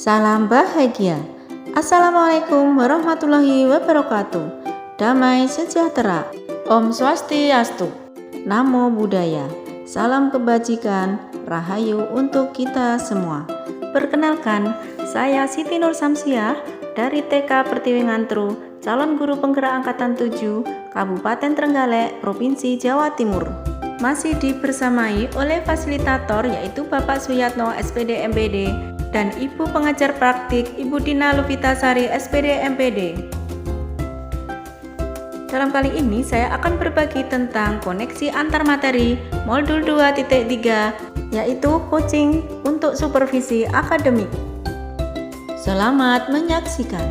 Salam bahagia. Assalamualaikum warahmatullahi wabarakatuh. Damai sejahtera. Om Swastiastu. Namo Buddhaya. Salam kebajikan, rahayu untuk kita semua. Perkenalkan, saya Siti Nur Samsiah dari TK Pertiwi Ngantru, calon guru penggerak angkatan 7, Kabupaten Trenggalek, Provinsi Jawa Timur. Masih dibersamai oleh fasilitator yaitu Bapak Suyatno SPD MPD dan Ibu pengajar praktik Ibu Dina Lufitasari SPD MPD. Dalam kali ini saya akan berbagi tentang koneksi antar materi modul 2.3 yaitu coaching untuk supervisi akademik. Selamat menyaksikan.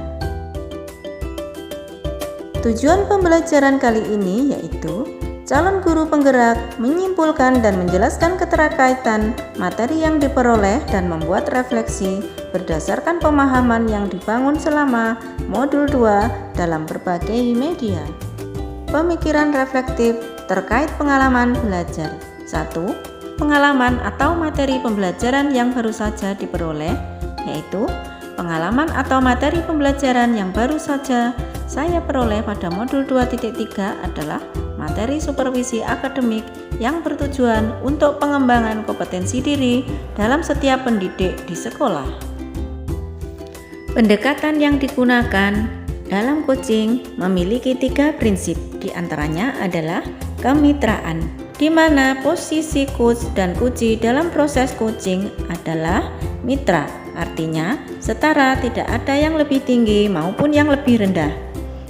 Tujuan pembelajaran kali ini yaitu calon guru penggerak menyimpulkan dan menjelaskan keterkaitan materi yang diperoleh dan membuat refleksi berdasarkan pemahaman yang dibangun selama modul 2 dalam berbagai media. Pemikiran reflektif terkait pengalaman belajar. 1. Pengalaman atau materi pembelajaran yang baru saja diperoleh, yaitu pengalaman atau materi pembelajaran yang baru saja saya peroleh pada modul 2.3 adalah materi supervisi akademik yang bertujuan untuk pengembangan kompetensi diri dalam setiap pendidik di sekolah. Pendekatan yang digunakan dalam coaching memiliki 3 prinsip, diantaranya adalah kemitraan, di mana posisi coach dan coachee dalam proses coaching adalah mitra, artinya setara, tidak ada yang lebih tinggi maupun yang lebih rendah.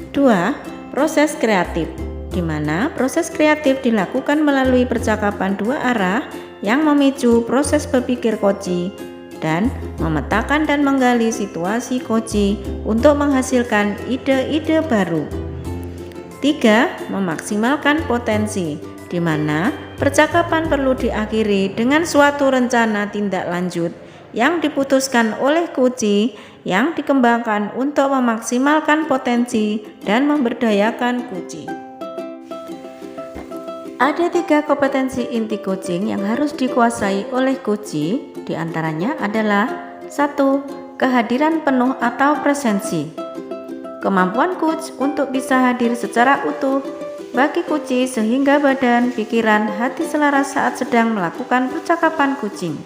2. Proses kreatif, di mana proses kreatif dilakukan melalui percakapan 2 arah yang memicu proses berpikir coachee dan memetakan dan menggali situasi coachee untuk menghasilkan ide-ide baru. 3. Memaksimalkan potensi, di mana percakapan perlu diakhiri dengan suatu rencana tindak lanjut yang diputuskan oleh coachee yang dikembangkan untuk memaksimalkan potensi dan memberdayakan coachee. Ada 3 kompetensi inti coaching yang harus dikuasai oleh coachee, diantaranya adalah 1. Kehadiran penuh atau presensi. Kemampuan coach untuk bisa hadir secara utuh bagi coachee sehingga badan, pikiran, hati selaras saat sedang melakukan percakapan coaching.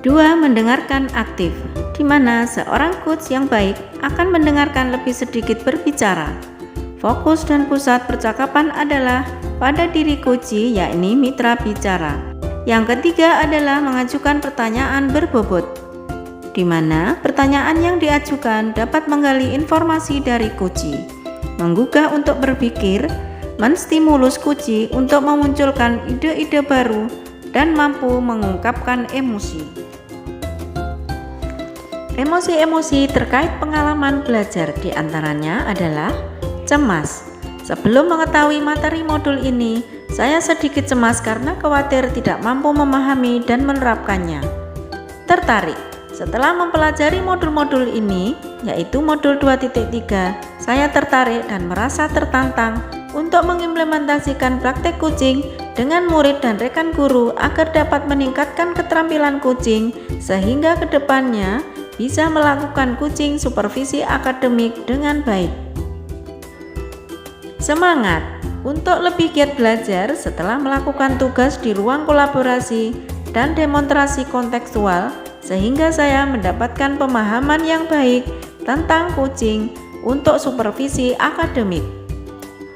2. Mendengarkan aktif, di mana seorang coach yang baik akan mendengarkan lebih sedikit berbicara. Fokus dan pusat percakapan adalah pada diri coachee, yakni mitra bicara. Yang ketiga adalah mengajukan pertanyaan berbobot, di mana pertanyaan yang diajukan dapat menggali informasi dari coachee, menggugah untuk berpikir, menstimulus coachee untuk memunculkan ide-ide baru, dan mampu mengungkapkan emosi. Emosi-emosi terkait pengalaman belajar diantaranya adalah cemas. Sebelum mengetahui materi modul ini, saya sedikit cemas karena khawatir tidak mampu memahami dan menerapkannya. Tertarik. Setelah mempelajari modul-modul ini, yaitu modul 2.3, saya tertarik dan merasa tertantang untuk mengimplementasikan praktek coaching dengan murid dan rekan guru agar dapat meningkatkan keterampilan coaching sehingga kedepannya bisa melakukan coaching supervisi akademik dengan baik. Semangat untuk lebih giat belajar setelah melakukan tugas di ruang kolaborasi dan demonstrasi kontekstual sehingga saya mendapatkan pemahaman yang baik tentang coaching untuk supervisi akademik.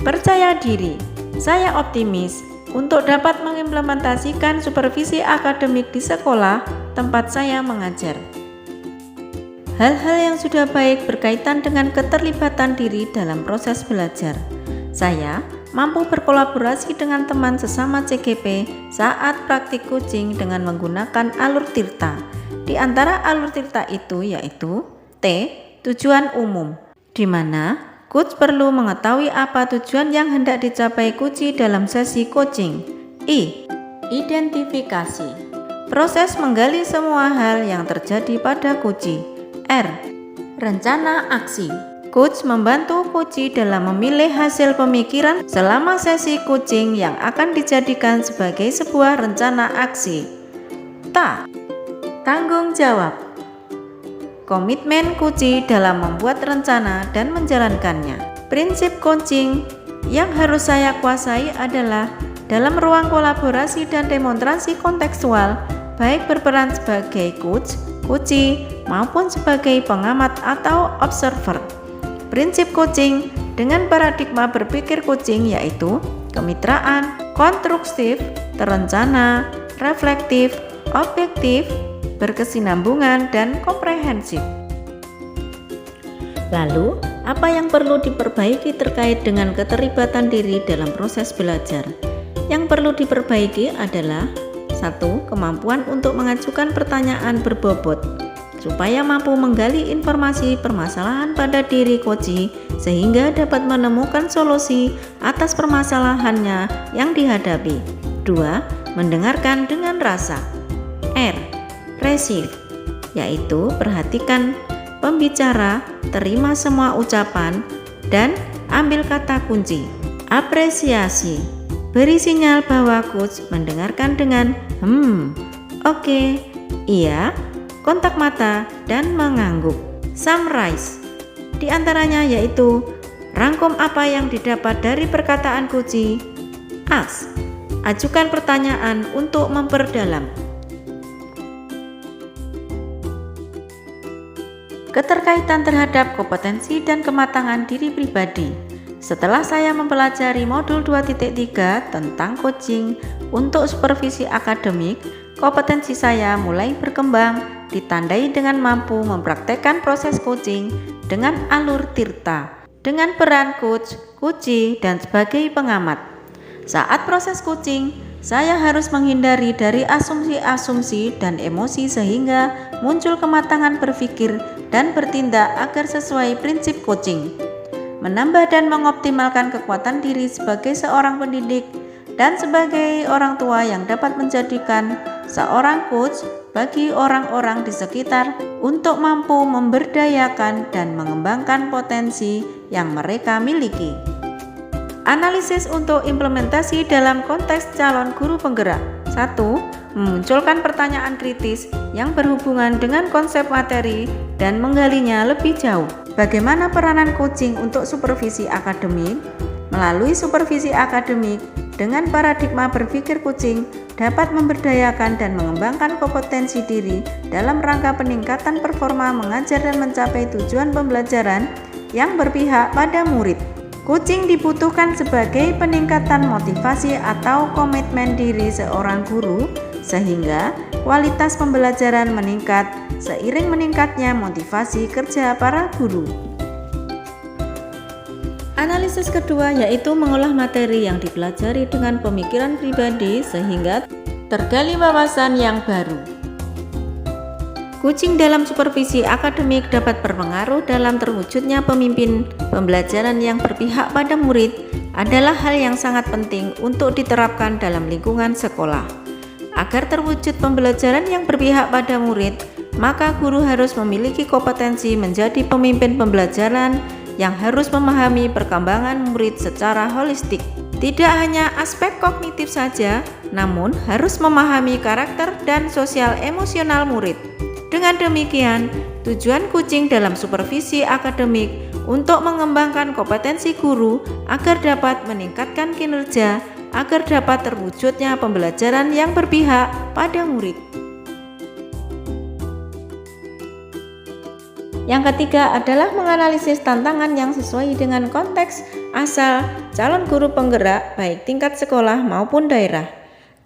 Percaya diri, saya optimis untuk dapat mengimplementasikan supervisi akademik di sekolah tempat saya mengajar. Hal-hal yang sudah baik berkaitan dengan keterlibatan diri dalam proses belajar. Saya mampu berkolaborasi dengan teman sesama CGP saat praktik coaching dengan menggunakan alur tirta. Di antara alur tirta itu yaitu T. Tujuan umum, di mana coach perlu mengetahui apa tujuan yang hendak dicapai coachee dalam sesi coaching. I. Identifikasi, proses menggali semua hal yang terjadi pada coachee. R. Rencana aksi, coach membantu coachee dalam memilih hasil pemikiran selama sesi coaching yang akan dijadikan sebagai sebuah rencana aksi. T. Tanggung jawab, komitmen coaching dalam membuat rencana dan menjalankannya. Prinsip coaching yang harus saya kuasai adalah dalam ruang kolaborasi dan demonstrasi kontekstual, baik berperan sebagai coachee maupun sebagai pengamat atau observer. Prinsip coaching dengan paradigma berpikir coaching yaitu kemitraan, konstruktif, terencana, reflektif, objektif, berkesinambungan, dan komprehensif. Lalu, apa yang perlu diperbaiki terkait dengan keterlibatan diri dalam proses belajar? Yang perlu diperbaiki adalah 1. Kemampuan untuk mengajukan pertanyaan berbobot supaya mampu menggali informasi permasalahan pada diri coachee sehingga dapat menemukan solusi atas permasalahannya yang dihadapi. 2. Mendengarkan dengan rasa. R. Receive, yaitu perhatikan pembicara, terima semua ucapan, dan ambil kata kunci. Apresiasi, beri sinyal bahwa coach mendengarkan dengan oke, iya, kontak mata, dan mengangguk. Summarize, di antaranya yaitu rangkum apa yang didapat dari perkataan coachee. Ask, ajukan pertanyaan untuk memperdalam. Keterkaitan terhadap kompetensi dan kematangan diri pribadi. Setelah saya mempelajari modul 2.3 tentang coaching untuk supervisi akademik, kompetensi saya mulai berkembang, ditandai dengan mampu mempraktekkan proses coaching dengan alur tirta, dengan peran coachee, dan sebagai pengamat. Saat proses coaching, saya harus menghindari dari asumsi-asumsi dan emosi sehingga muncul kematangan berpikir dan bertindak agar sesuai prinsip coaching. Menambah dan mengoptimalkan kekuatan diri sebagai seorang pendidik dan sebagai orang tua yang dapat menjadikan seorang coach bagi orang-orang di sekitar untuk mampu memberdayakan dan mengembangkan potensi yang mereka miliki. Analisis untuk implementasi dalam konteks calon guru penggerak. 1. Memunculkan pertanyaan kritis yang berhubungan dengan konsep materi dan menggalinya lebih jauh. Bagaimana peranan coaching untuk supervisi akademik? Melalui supervisi akademik, dengan paradigma berpikir coaching dapat memberdayakan dan mengembangkan kompetensi diri dalam rangka peningkatan performa mengajar dan mencapai tujuan pembelajaran yang berpihak pada murid. Coaching dibutuhkan sebagai peningkatan motivasi atau komitmen diri seorang guru sehingga kualitas pembelajaran meningkat seiring meningkatnya motivasi kerja para guru. Analisis kedua yaitu mengolah materi yang dipelajari dengan pemikiran pribadi sehingga tergali wawasan yang baru. Coaching dalam supervisi akademik dapat berpengaruh dalam terwujudnya pemimpin pembelajaran yang berpihak pada murid adalah hal yang sangat penting untuk diterapkan dalam lingkungan sekolah. Agar terwujud pembelajaran yang berpihak pada murid, maka guru harus memiliki kompetensi menjadi pemimpin pembelajaran yang harus memahami perkembangan murid secara holistik. Tidak hanya aspek kognitif saja, namun harus memahami karakter dan sosial emosional murid. Dengan demikian, tujuan coaching dalam supervisi akademik untuk mengembangkan kompetensi guru agar dapat meningkatkan kinerja, agar dapat terwujudnya pembelajaran yang berpihak pada murid. Yang ketiga adalah menganalisis tantangan yang sesuai dengan konteks asal calon guru penggerak baik tingkat sekolah maupun daerah.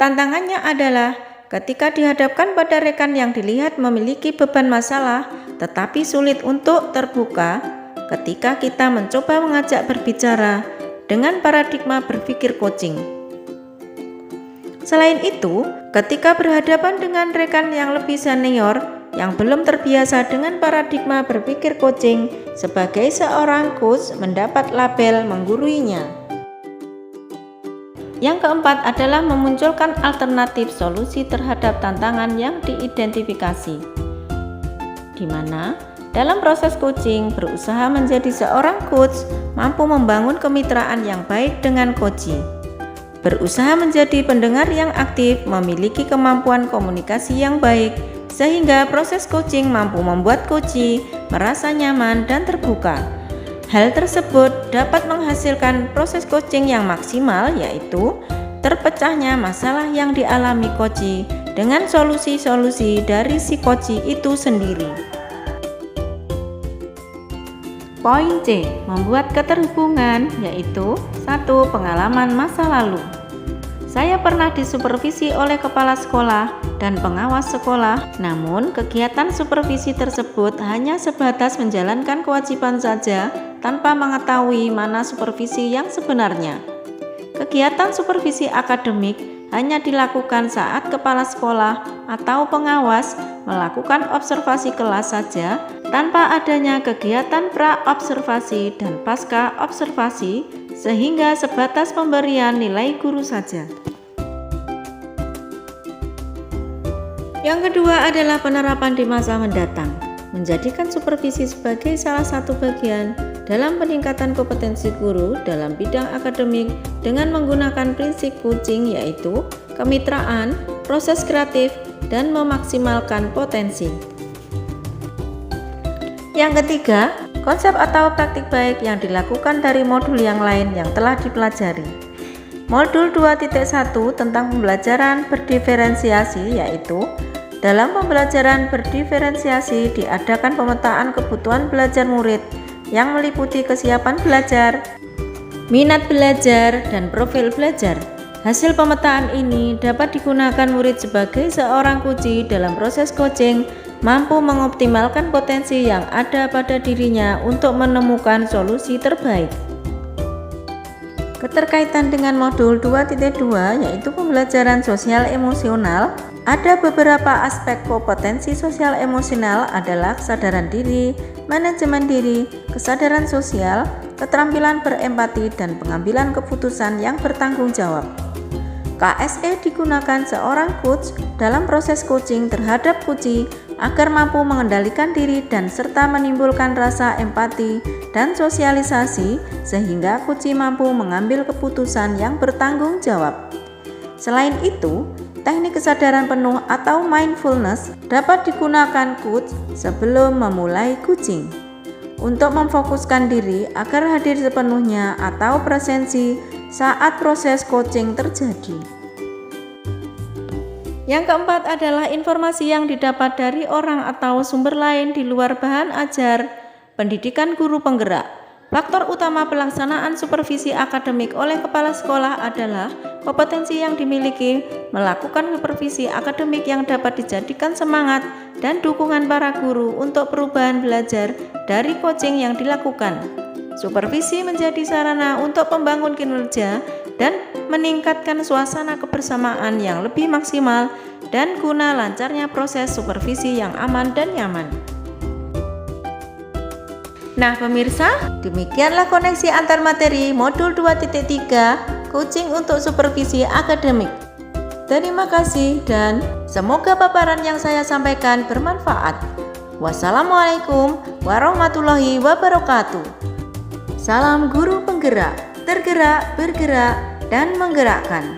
Tantangannya adalah ketika dihadapkan pada rekan yang dilihat memiliki beban masalah tetapi sulit untuk terbuka, ketika kita mencoba mengajak berbicara dengan paradigma berpikir coaching. Selain itu, ketika berhadapan dengan rekan yang lebih senior yang belum terbiasa dengan paradigma berpikir coaching, sebagai seorang coach mendapat label mengguruinya. Yang keempat adalah memunculkan alternatif solusi terhadap tantangan yang diidentifikasi, di mana dalam proses coaching berusaha menjadi seorang coach mampu membangun kemitraan yang baik dengan coachee, berusaha menjadi pendengar yang aktif, memiliki kemampuan komunikasi yang baik, sehingga proses coaching mampu membuat coachee merasa nyaman dan terbuka. Hal tersebut dapat menghasilkan proses coaching yang maksimal, yaitu terpecahnya masalah yang dialami coachee dengan solusi-solusi dari si coachee itu sendiri. Poin C, membuat keterhubungan, yaitu 1. Pengalaman masa lalu. Saya pernah disupervisi oleh kepala sekolah dan pengawas sekolah, namun kegiatan supervisi tersebut hanya sebatas menjalankan kewajiban saja tanpa mengetahui mana supervisi yang sebenarnya. Kegiatan supervisi akademik hanya dilakukan saat kepala sekolah atau pengawas melakukan observasi kelas saja tanpa adanya kegiatan pra-observasi dan pasca-observasi, sehingga sebatas pemberian nilai guru saja. Yang kedua adalah penerapan di masa mendatang, menjadikan supervisi sebagai salah satu bagian dalam peningkatan kompetensi guru dalam bidang akademik dengan menggunakan prinsip coaching, yaitu kemitraan, proses kreatif, dan memaksimalkan potensi. Yang ketiga, konsep atau praktik baik yang dilakukan dari modul yang lain yang telah dipelajari. Modul 2.1 tentang pembelajaran berdiferensiasi, yaitu dalam pembelajaran berdiferensiasi diadakan pemetaan kebutuhan belajar murid yang meliputi kesiapan belajar, minat belajar, dan profil belajar. Hasil pemetaan ini dapat digunakan murid sebagai seorang coachee dalam proses coaching, mampu mengoptimalkan potensi yang ada pada dirinya untuk menemukan solusi terbaik. Keterkaitan dengan modul 2.2, yaitu pembelajaran sosial emosional, ada beberapa aspek kompetensi sosial emosional adalah kesadaran diri, manajemen diri, kesadaran sosial, keterampilan berempati, dan pengambilan keputusan yang bertanggung jawab. KSE digunakan seorang coach dalam proses coaching terhadap coachee agar mampu mengendalikan diri dan serta menimbulkan rasa empati dan sosialisasi sehingga coachee mampu mengambil keputusan yang bertanggung jawab. Selain itu, teknik kesadaran penuh atau mindfulness dapat digunakan coach sebelum memulai coaching untuk memfokuskan diri agar hadir sepenuhnya atau presensi saat proses coaching terjadi. Yang keempat adalah informasi yang didapat dari orang atau sumber lain di luar bahan ajar pendidikan guru penggerak. Faktor utama pelaksanaan supervisi akademik oleh kepala sekolah adalah kompetensi yang dimiliki melakukan supervisi akademik yang dapat dijadikan semangat dan dukungan para guru untuk perubahan belajar dari coaching yang dilakukan. Supervisi menjadi sarana untuk membangun kinerja dan meningkatkan suasana kebersamaan yang lebih maksimal dan guna lancarnya proses supervisi yang aman dan nyaman. Nah pemirsa, demikianlah koneksi antar materi modul 2.3 coaching untuk supervisi akademik. Terima kasih dan semoga paparan yang saya sampaikan bermanfaat. Wassalamualaikum warahmatullahi wabarakatuh. Salam guru penggerak, tergerak, bergerak, dan menggerakkan.